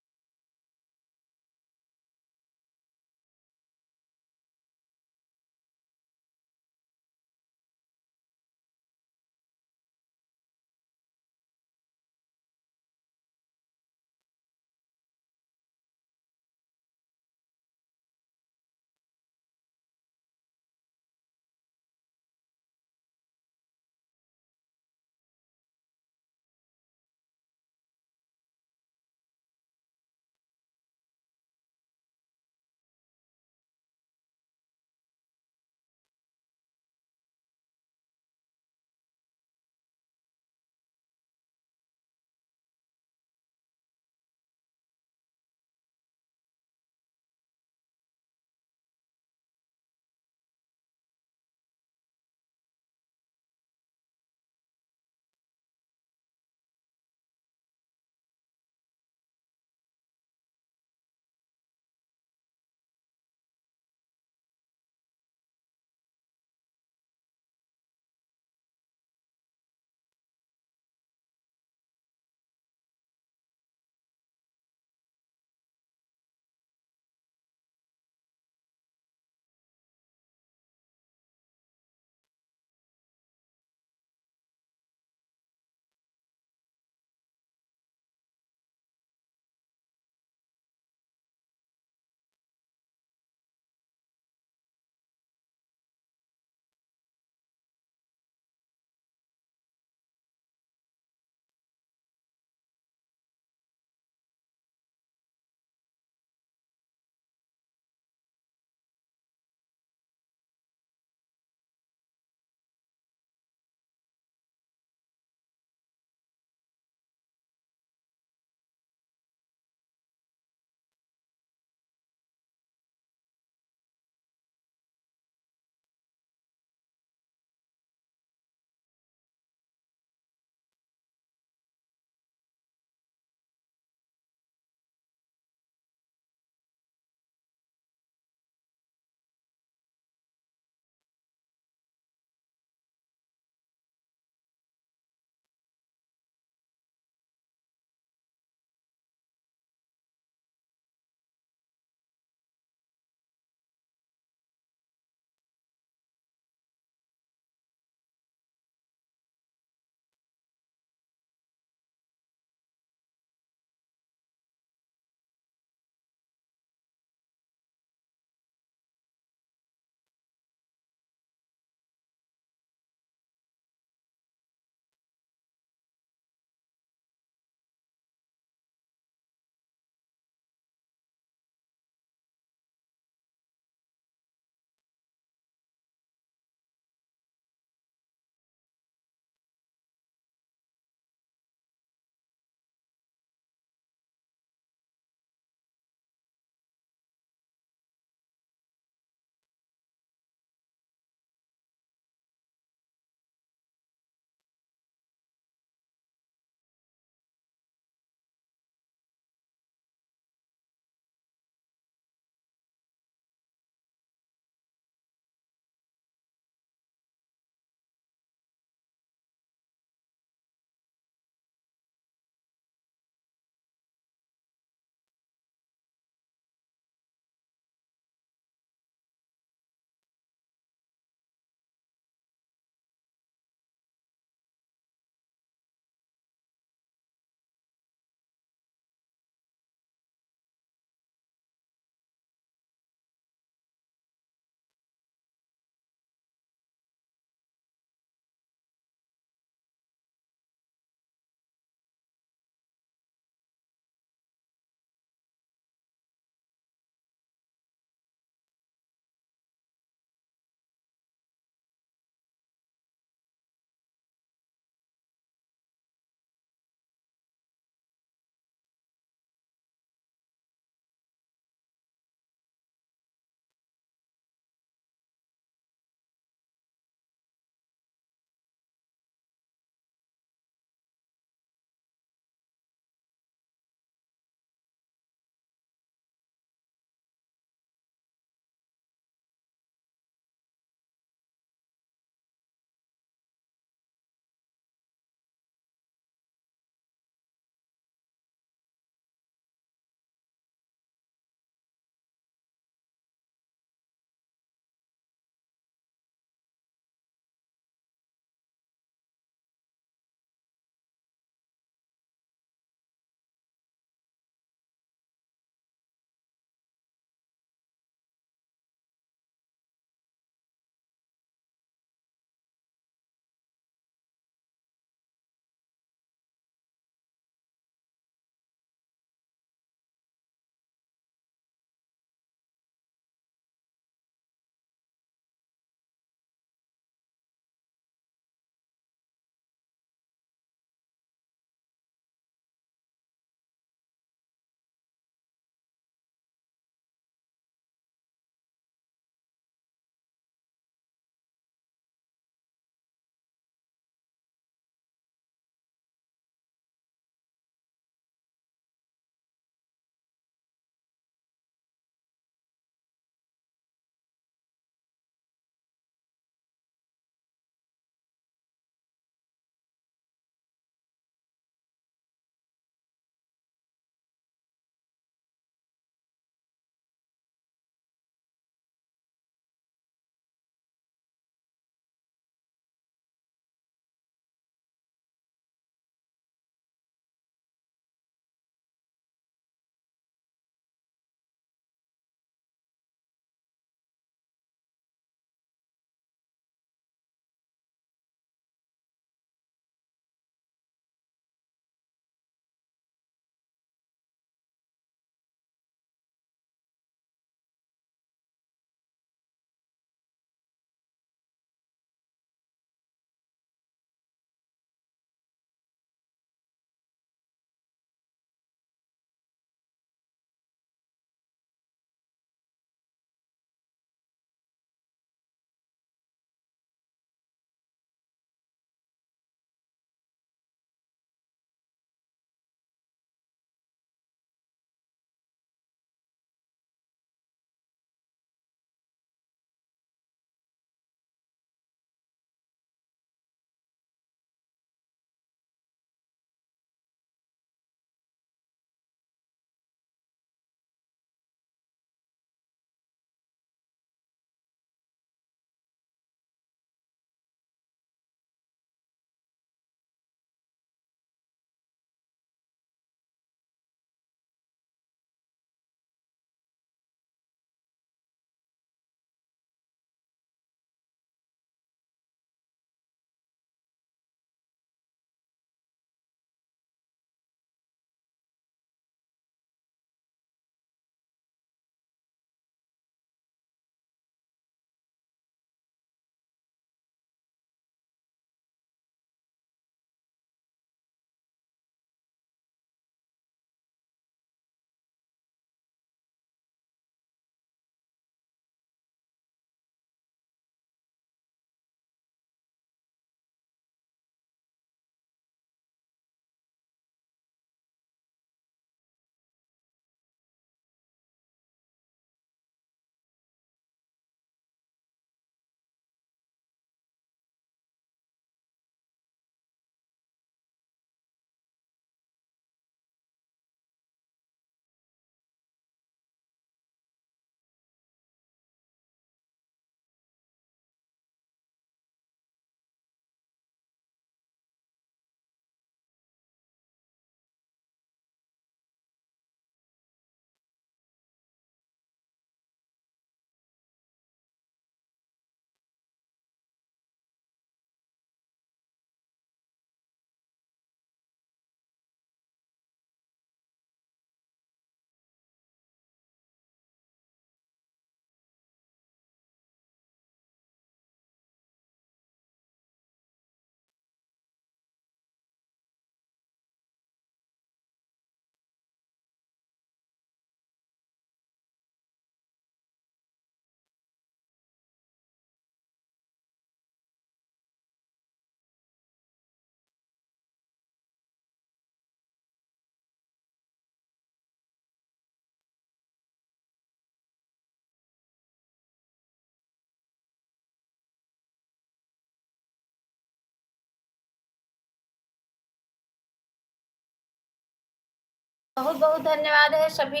बहुत बहुत धन्यवाद है सभी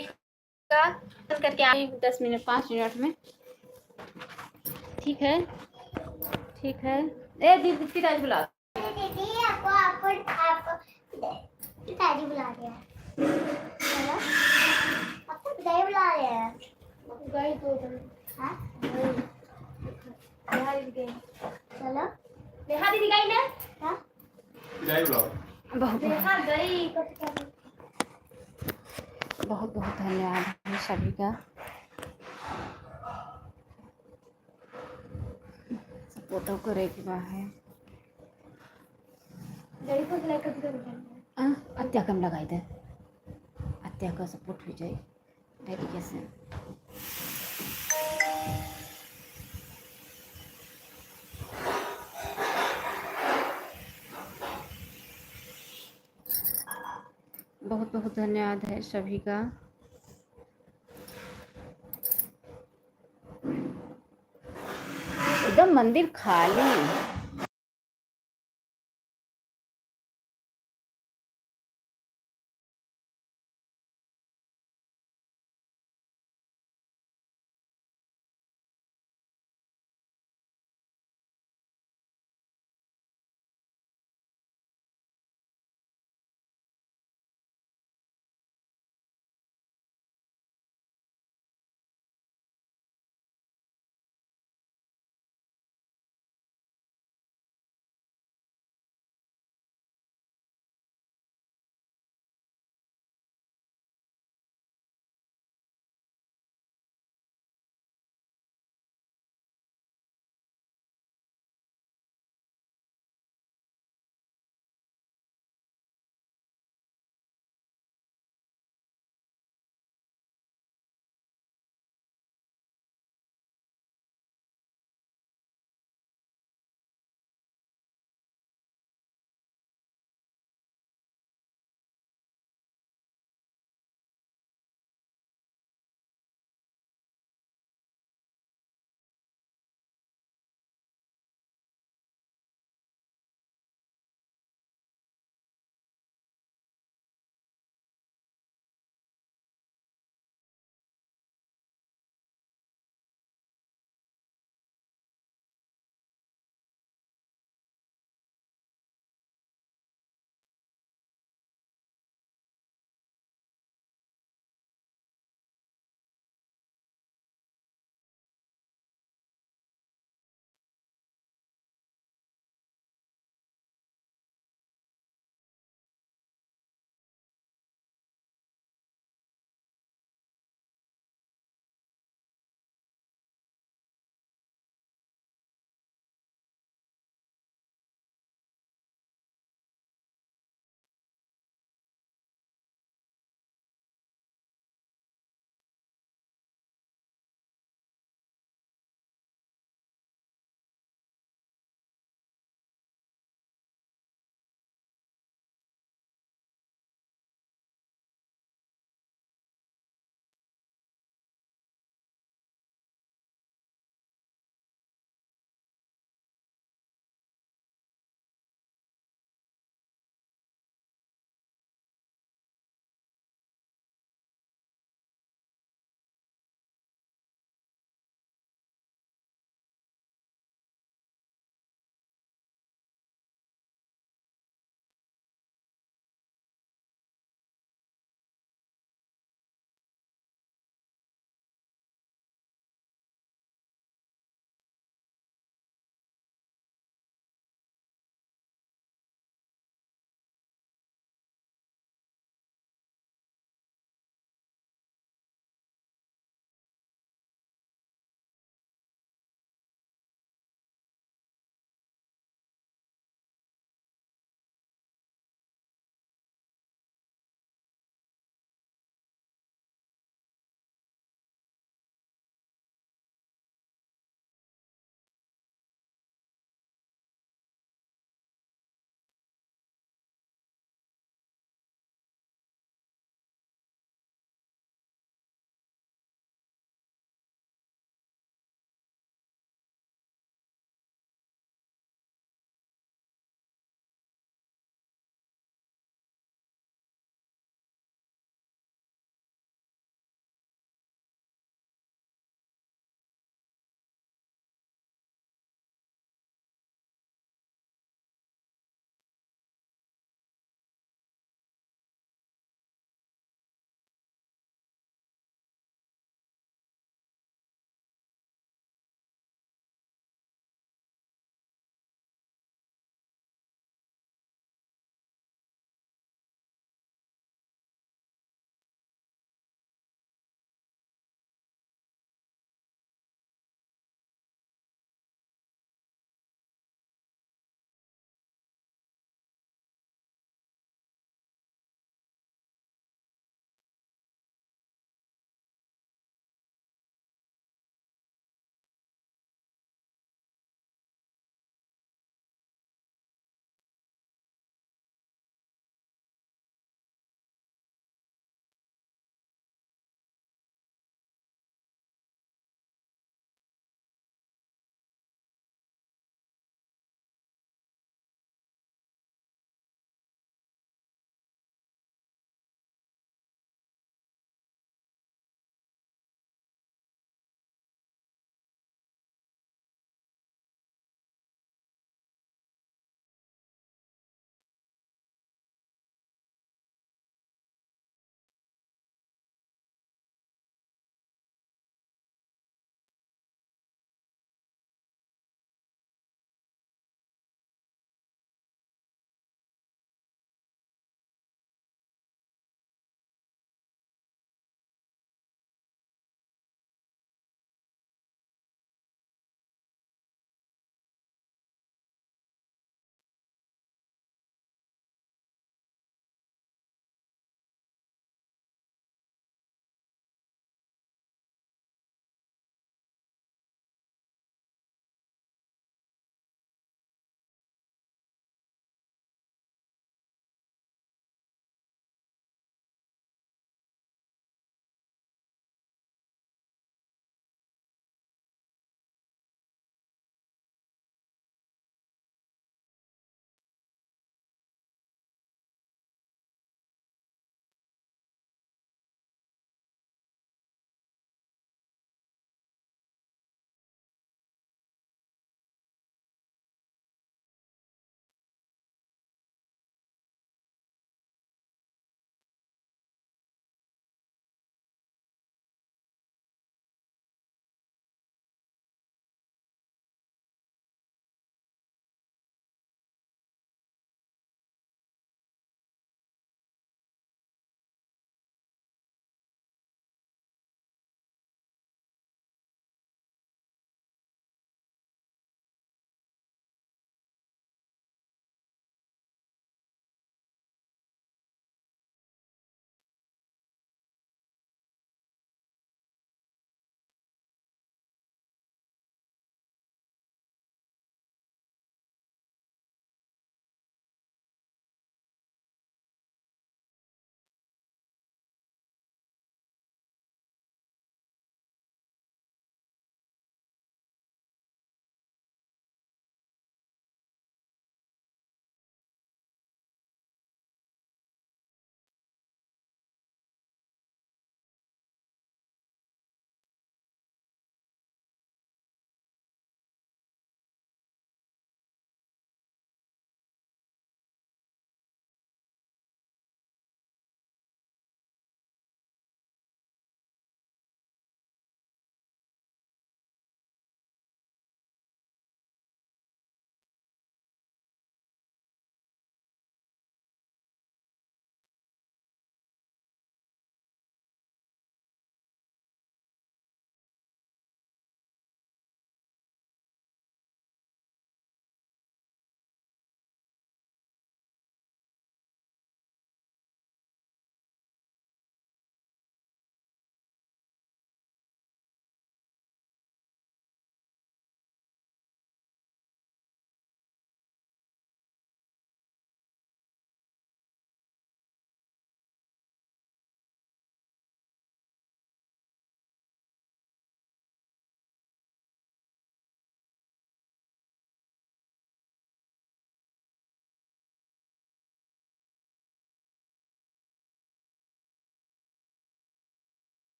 का। करके आई 10 मिनट 5 मिनट में। ठीक है ठीक है। ए दीदी पिताजी बुला। दीदी आपको पिताजी बुला रहे हैं। चलो आपको पिताजी बुला रहे हैं। गई तो हाँ चलो देखा दीदी गई ना। हाँ पिटाई बुलाओ। बहुत देखा गई बहुत बहुत धन्यवाद है सभी का। फोटो करे के बा है अत्या कम लगाई दे। अत्या का सपोर्ट हो जाए डेडिकेशन। बहुत बहुत धन्यवाद है सभी का। एकदम मंदिर खाली।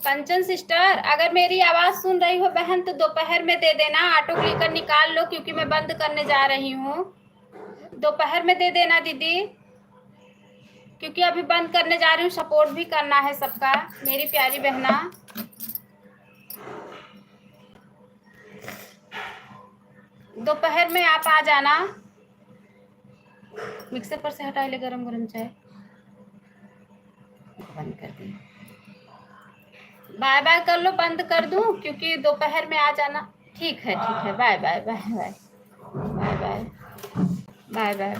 कंचन सिस्टर, अगर मेरी आवाज सुन रही हो बहन तो दोपहर में दे देना, ऑटो क्लिकर निकाल लो क्योंकि मैं बंद करने जा रही हूँ। दोपहर में दे देना दीदी, क्योंकि अभी बंद करने जा रही हूँ। सपोर्ट भी करना है सबका, मेरी प्यारी बहना। दोपहर में आप आ जाना। मिक्सर पर से हटा ले गरम गरम चाय, बंद कर दी। बाय बाय कर लो, बंद कर दूं क्योंकि दोपहर में आ जाना। ठीक है, bye bye bye bye bye bye bye bye.